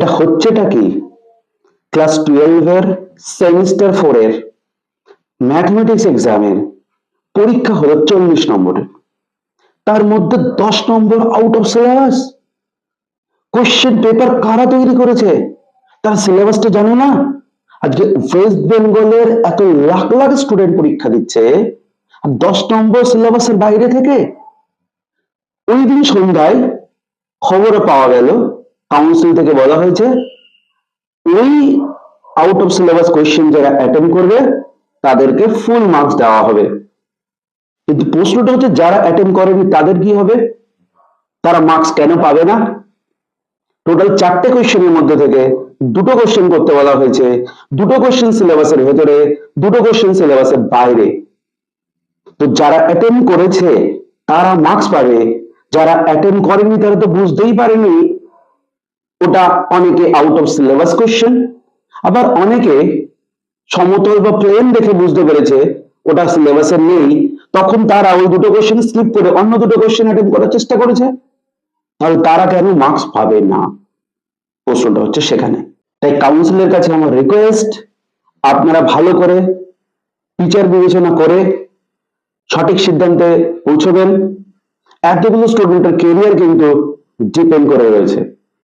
এটা হচ্ছেটা কি, ক্লাস 12 এর সেমিস্টার 4 এর ম্যাথমেটিক্স এক্সামের পরীক্ষা হলো 40 নম্বরের, তার মধ্যে 10 number out of syllabus. Question paper কারা তৈরি করেছে, তার সিলেবাসটা জানো না? আজকে ওয়েস্ট বেঙ্গলের এত লাখ লাখ স্টুডেন্ট পরীক্ষা দিচ্ছে, আর 10 নম্বর সিলেবাসের বাইরে থেকে। ওই দিন সন্ধ্যায় খবরে পাওয়া গেল, কাউন্সিল থেকে বলা হয়েছে ওই আউট অফ সিলেবাস কোয়েশ্চেন যারা অ্যাটেম্প করবে তাদেরকে ফুল মার্কস দেওয়া হবে। কিন্তু প্রশ্নটা হচ্ছে যারা অ্যাটেম্প করেনি তাদের কি হবে, তারা মার্কস কেন পাবে না? টোটাল 4টে কোয়েশ্চেনের মধ্যে থেকে 2টো কোয়েশ্চেন করতে বলা হয়েছে, 2টো কোয়েশ্চেন সিলেবাসের ভেতরে, 2টো কোয়েশ্চেন সিলেবাসের বাইরে। তো যারা অ্যাটেম্প করেছে তারা মার্কস পাবে, যারা অ্যাটেম্প করেনি তারা তো বুঝতেই পারেনি ওটা অনেকে আউট অফ সিলেবাস কোয়েশ্চেন, আবার অনেকে সমতল বা প্লেন দেখে বুঝতে পেরেছে ওটা সিলেবাসে নেই, তখন তারা ওই 2টো কোয়েশ্চেন স্কিপ করে অন্য 2টো কোয়েশ্চেন অ্যাটেম্প করার চেষ্টা করেছে। তাহলে তারা কেন মার্কস পাবে না, প্রশ্নটা হচ্ছে সেখানে। তাই কাউন্সিলের কাছে আমার রিকোয়েস্ট, আপনারা ভালো করে টিচার বিবেচনা করে সঠিক সিদ্ধান্তে পৌঁছবেন। এতগুলো স্টুডেন্টের কেরিয়ার কিন্তু ডিপেন্ড করে রয়েছে।